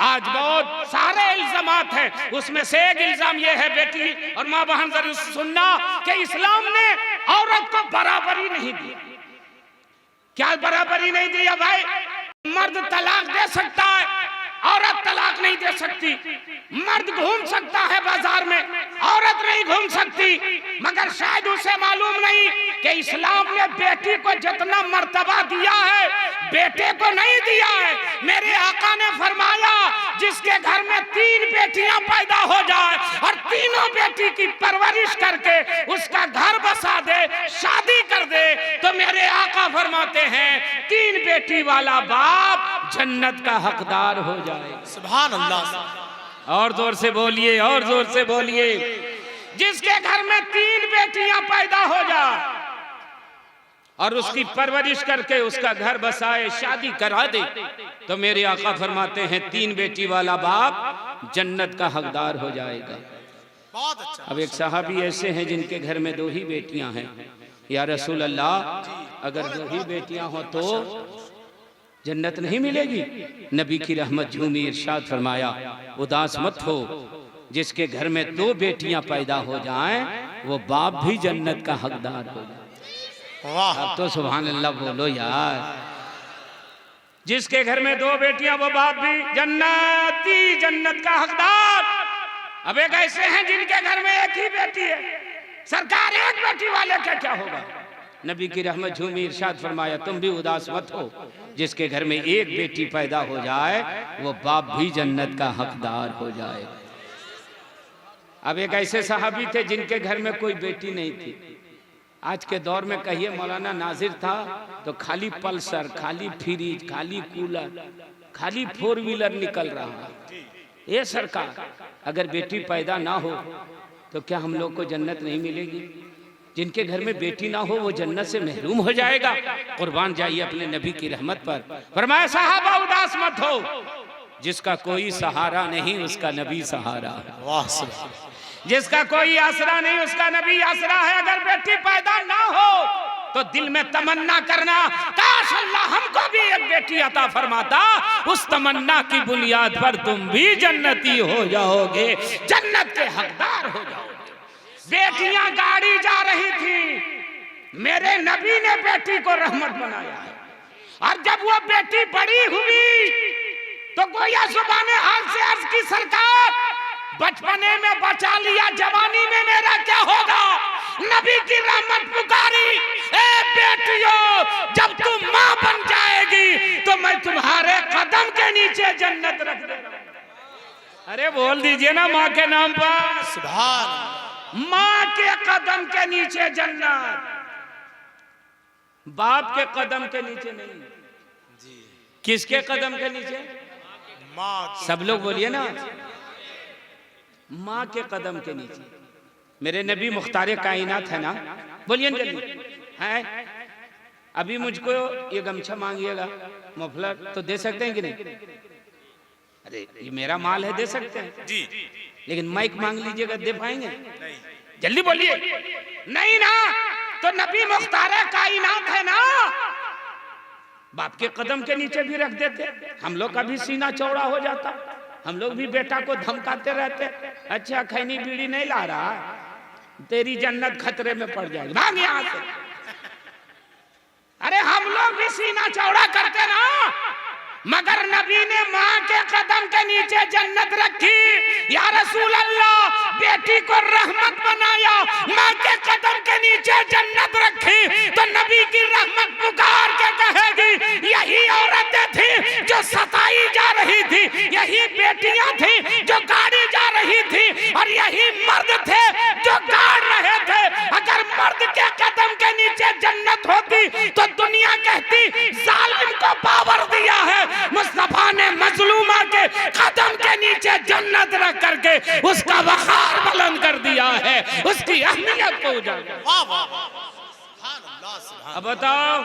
आज बहुत सारे इल्जामात हैं, उसमें से एक इल्जाम ये है बेटी और माँ बहन जरूर सुनना कि इस्लाम ने औरत को बराबरी नहीं दी। क्या बराबरी नहीं दी? भाई मर्द तलाक दे सकता है, औरत तलाक नहीं दे सकती। मर्द घूम सकता है बाजार में, औरत नहीं घूम सकती। मगर शायद उसे मालूम नहीं कि इस्लाम ने बेटी को जितना मर्तबा दिया है बेटे को नहीं दिया है। मेरे आका ने फरमाया जिसके घर में 3 बेटियां पैदा हो जाए और तीनों बेटी की परवरिश करके उसका घर बसा दे, शादी कर दे, तो मेरे आका फरमाते हैं 3 बेटी वाला बाप जन्नत का हकदार हो जाए। सुभान अल्लाह। और जोर से बोलिए, और जोर से बोलिए। जिसके घर में 3 बेटियां पैदा हो जाए और उसकी परवरिश करके उसका घर बसाए, शादी करा दे, तो मेरे आका फरमाते हैं 3 बेटी वाला बाप जन्नत का हकदार हो जाएगा। बहुत अच्छा। अब एक साहबी ऐसे हैं जिनके घर में 2 ही बेटियां हैं। या रसूल अल्लाह, अगर 2 ही बेटियां हो तो जन्नत नहीं मिलेगी? नबी की रहमत झूमी इरशाद फरमाया, उदास मत हो, जिसके घर में 2 बेटियां पैदा हो जाएं वो बाप भी जन्नत का हकदार हो जाए। अब तो सुभान अल्लाह बोलो यार। जिसके घर में 2 बेटियां वो बाप भी जन्नती, जन्नत का हकदार। अब एक ऐसे हैं जिनके घर में 1 ही बेटी है। सरकार 1 बेटी वाले का क्या होगा? नबी की रहमत झूमी इरशाद फरमाया, तुम भी उदास मत हो, जिसके घर में 1 बेटी पैदा हो जाए वो बाप भी जन्नत का हकदार हो जाए। अब एक ऐसे सहाबी थे जिनके घर में कोई बेटी नहीं थी। आज के दौर में कहिए मौलाना नाजिर था तो खाली पल्सर, खाली फ्रिज, खाली कूलर, खाली 4 व्हीलर निकल रहा है। ये सरकार, अगर बेटी पैदा ना हो तो क्या हम लोग को जन्नत नहीं मिलेगी? जिनके घर में बेटी ना हो वो जन्नत से महरूम हो जाएगा। कुर्बान जाइए अपने नबी की रहमत पर। फरमाया साहबा उदास मत हो, जिसका कोई सहारा नहीं उसका नबी सहारा है। वाह। जिसका कोई आसरा नहीं उसका नबी आसरा है। अगर बेटी पैदा ना हो तो दिल में तमन्ना करना, काश अल्लाह हमको भी 1 बेटी अता फरमाता। उस तमन्ना की बुनियाद पर तुम भी जन्नती हो जाओगे, जन्नत के हकदार हो जाओगे। बेटियां गाड़ी जा रही थी, मेरे नबी ने बेटी को रहमत बनाया है। और जब वो बेटी बड़ी हुई तो गोया जुबाने हाल से अर्ज की, सरकार बचपने में बचा लिया, जवानी में मेरा क्या होगा? नबी की रहमत पुकारी, ए बेटियों, जब तुम माँ बन जाएगी तो मैं तुम्हारे कदम के नीचे जन्नत रख दूंगा। अरे बोल दीजिए ना माँ के नाम पर सुभान। माँ के कदम के नीचे जन्नत, बाप के कदम के नीचे नहीं। जी। किसके कदम के नीचे? माँ। सब लोग बोलिए ना, माँ के कदम के नीचे। मेरे नबी मुख्तार कायनात है ना, बोलिए जल्दी है। अभी मुझको ये गमछा मांगिएगा, मफलर, तो दे सकते हैं कि नहीं? अरे ये मेरा माल है, दे सकते हैं जी। लेकिन माइक मांग लीजिएगा, दे पाएंगे? जल्दी बोलिए। नहीं ना, तो नबी मुख्तार कायनात है ना, बाप के कदम के नीचे भी रख देते। हम लोग का भी सीना चौड़ा हो जाता, हम लोग भी बेटा को धमकाते रहते, अच्छा खैनी बीड़ी नहीं ला रहा, तेरी जन्नत खतरे में पड़ जाएगी, भाग यहाँ से। अरे हम लोग भी सीना चौड़ा करते ना, मगर नबी ने माँ के कदम के नीचे जन्नत रखी। या रसूल अल्लाह, बेटी को रहमत बनाया, माँ के कदम के नीचे जन्नत रखी, तो नबी की रहमत पुकार के कहेगी, यही औरतें थी जो सताई जा रही थी, यही बेटियां थी जो गाड़ी जा रही थी, और यही मर्द थे जो गाड़ रहे थे। अगर मर्द के कदम के नीचे जन्नत होती तो दुनिया कहती जालिम को पावर दिया है। मुस्तफा ने मजलूमा के कदम के नीचे जन्नत रख करके उसका वखार बुलंद कर दिया है, उसकी अहमियत को उजागर। अब बताओ,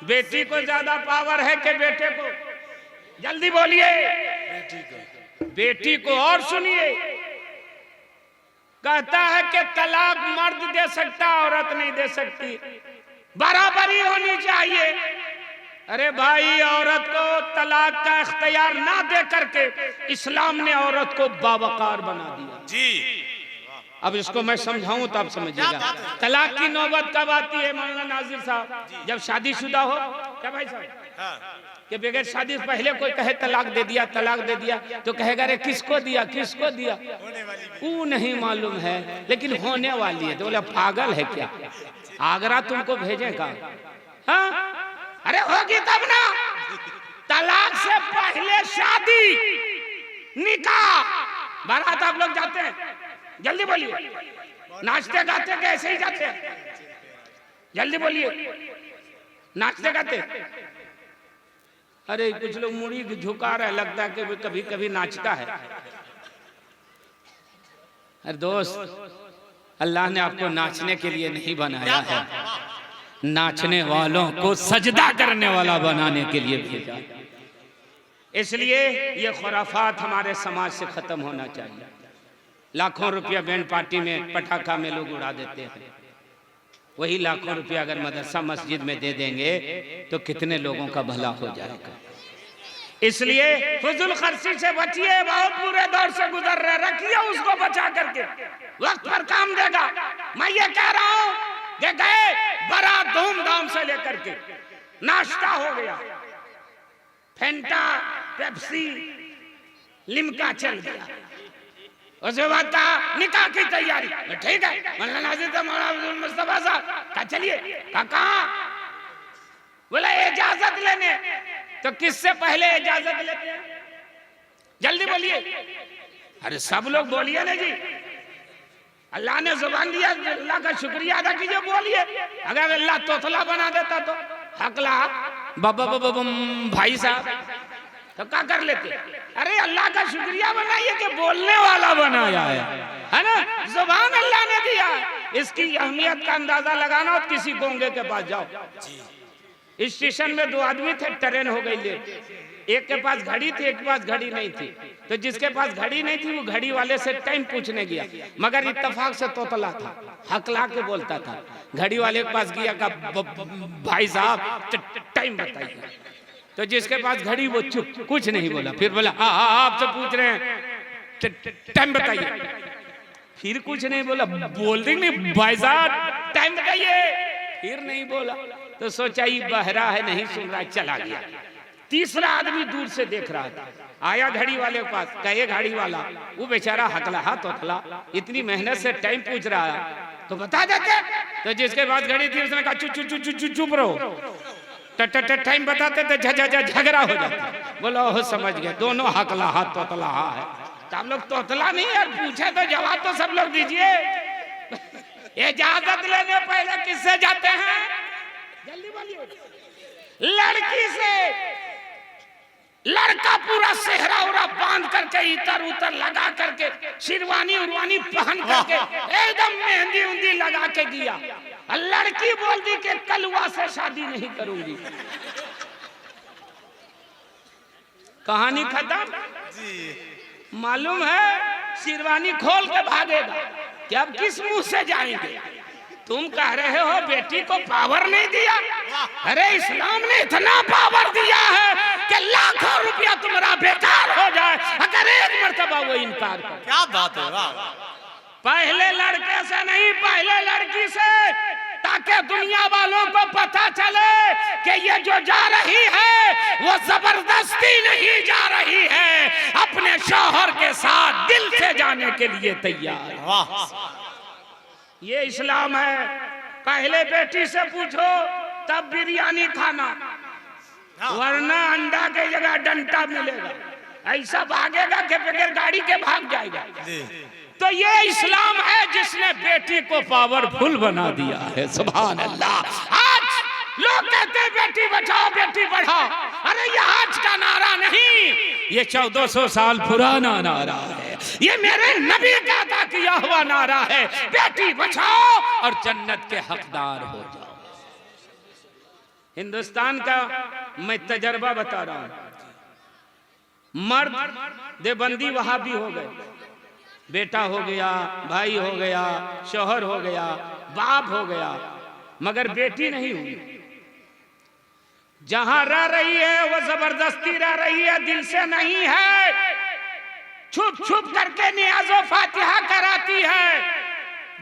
बेटी को ज्यादा पावर है कि बेटे को? जल्दी बोलिए। बेटी को। और सुनिए, कहता है कि तलाक मर्द दे सकता, औरत नहीं दे सकती, बराबरी होनी चाहिए। अरे भाई, औरत को तलाक का इख्तियार ना दे करके इस्लाम ने औरत को बावकार बना दिया। जी। अब इसको मैं समझाऊं तो आप समझिएगा। तलाक की नौबत कब आती है मौलाना नाजिर साहब? जब शादीशुदा हो। क्या भाई साहब? हाँ। कि बगैर शादी से पहले कोई कहे तलाक दे दिया, तलाक दे दिया, तो कहेगा अरे किसको दिया, किसको दिया? होने वाली वो नहीं मालूम है, लेकिन होने वाली है। तो बोला पागल है क्या, आगरा तुमको भेजेगा? हाँ, अरे होगी तब ना। तलाक से पहले शादी, निकाह, बारात आप लोग जाते हैं, जल्दी बोलिए, नाचते गाते के ऐसे ही जाते हैं? जल्दी बोलिए, नाचते गाते? अरे कुछ लोग मुड़ी झुका रहे, लगता है कि कभी कभी नाचता है। अरे दोस्त, अल्लाह ने आपको नाचने के लिए नहीं बनाया है, नाचने वालों को सजदा करने वाला बनाने के लिए भेजा। इसलिए ये खुराफात हमारे समाज से खत्म होना चाहिए। लाखों रुपया बैंड पार्टी में, पटाखा में लोग उड़ा देते हैं। वही लाखों रुपया अगर मदरसा मस्जिद में दे देंगे तो कितने लोगों का भला हो जाएगा। इसलिए फजूल खर्ची से बचिए, बहुत बुरे दौर से गुजर रहे, रखिए उसको बचा करके, वक्त पर काम देगा। मैं ये कह रहा हूं कि गए बड़ा धूमधाम से लेकर के नाश्ता हो गया, फेंटा, पेप्सी, लिम्का चल गया, उसके बाद कहा निकाह की तैयारी। ठीक है, मौलाना नाजिर साहब, मौलाना अब्दुल मुस्तफा साहब, कहा चलिए। कहा बोला इजाजत लेने। तो किससे पहले इजाजत लेते हैं? जल्दी बोलिए। अरे सब लोग बोलिए ना जी, अल्लाह ने जुबान दिया, अल्लाह का शुक्रिया अदा कीजिए, बोलिए। अगर अल्लाह तोतला बना देता तो हकला बाबा भाई साहब तो क्या कर लेते? अरे अल्लाह का शुक्रिया बनाइए कि बोलने वाला बनाया है ना, जुबान अल्लाह ने दिया। इसकी अहमियत का अंदाजा लगाना हो, किसी गोंगे के पास जाओ। स्टेशन में दो आदमी थे, ट्रेन हो गई लेट। एक के पास घड़ी थी, एक के पास घड़ी नहीं थी। तो जिसके पास घड़ी नहीं थी वो घड़ी वाले से टाइम पूछने गया, मगर इत्तेफाक से तोतला था, हकला के बोलता था। घड़ी वाले के पास गया, कहा भाई साहब टाइम बताइए। तो जिसके पास घड़ी वो चुप, कुछ नहीं बोला। फिर बोला आपसे पूछ रहे हैं, टाइम बताइए। फिर कुछ नहीं बोला, बोल देंगे भाई साहब टाइम बताइए, फिर नहीं बोला। तो सोचा ये बहरा है, नहीं सुन रहा, चला गया। तीसरा आदमी दूर से देख रहा था, आया घड़ी वाले के पास, कहे घड़ी वाला, वो बेचारा हकला हाथ हकला, इतनी मेहनत से टाइम पूछ रहा है तो बता देते। तो जिसके पास घड़ी थी उसने कहा चुप रहो, टाइम बताते थे, झगड़ा हो जाता। बोलो हो समझ गए, दोनों हकला हाथ तोतला है। तो आप लोग तोतला नहीं यार, पूछे तो जवाब तो सब लोग दीजिए। इजाजत लेने पहले किससे जाते हैं? जल्दी बोलिए। लड़की से। लड़का पूरा सेहरा उरा बांध करके, इतर उतर लगा करके, शेरवानी उरवानी पहन करके, एकदम मेहंदी उंदी लगा के गया। लड़की बोल दी कि कलवा से शादी नहीं करूंगी। कहानी खत्म। मालूम है शेरवानी खोल के भागेगा कि अब किस मुंह से जाएंगे। तुम कह रहे हो बेटी को पावर नहीं दिया। अरे इस्लाम ने इतना पावर दिया है कि लाखों रुपया तुम्हारा बेकार हो जाए अगर एक मर्तबा वो इनकार करे। क्या बात है, वाह। पहले लड़के से नहीं, पहले लड़की से, ताकि दुनिया वालों को पता चले कि ये जो जा रही है वो जबरदस्ती नहीं जा रही है, अपने शौहर के साथ दिल से जाने के लिए तैयार। वाह, ये इस्लाम है। पहले बेटी से पूछो तब बिरयानी खाना, वरना अंडा के जगह डंडा मिलेगा। ऐसा भागेगा कि बगैर गाड़ी के भाग जाएगा। तो ये इस्लाम है जिसने बेटी को पावरफुल बना दिया है। सुभान अल्लाह। आज लोग कहते हैं बेटी बचाओ बेटी बढ़ाओ। अरे ये आज का नारा नहीं, ये 1400 साल पुराना नारा है। ये मेरे नबी का अता किया हुआ नारा है, बेटी बचाओ और जन्नत के हकदार हो जाओ। हिंदुस्तान का मैं तजर्बा बता रहा हूं। मर्द देवबंदी वहां भी हो गए, बेटा हो गया, भाई हो गया, शौहर हो गया, बाप हो गया, मगर बेटी नहीं हुई। जहां रह रही है वो जबरदस्ती रह रही है, दिल से नहीं है। छुप छुप करके नियाज़ो फातिहा कराती है।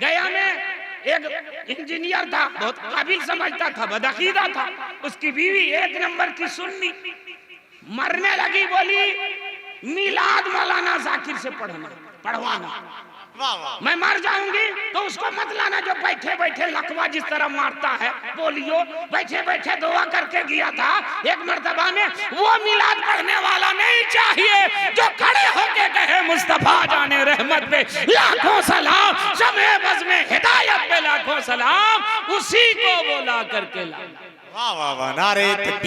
गया में एक इंजीनियर था, बहुत काबिल समझता था, बदअकीदा था। उसकी बीवी एक नंबर की सुन्नी, मरने लगी, बोली मिलाद मौलाना जाकिर से पढ़वाना। वाह वाह मैं मर जाऊंगी तो उसको मत लाना जो बैठे बैठे लकवा जिस तरह मारता है, पोलियो बैठे बैठे दुआ करके गया था। एक मर्तबा में वो मिलाद पढ़ने वाला नहीं चाहिए जो खड़े होके कहे मुस्तफा जाने रहमत पे लाखों सलाम, शमे बज़ में हिदायत पे लाखों सलाम, उसी को वो ला करके ला। वाह वाह वाह नारे तकबीर।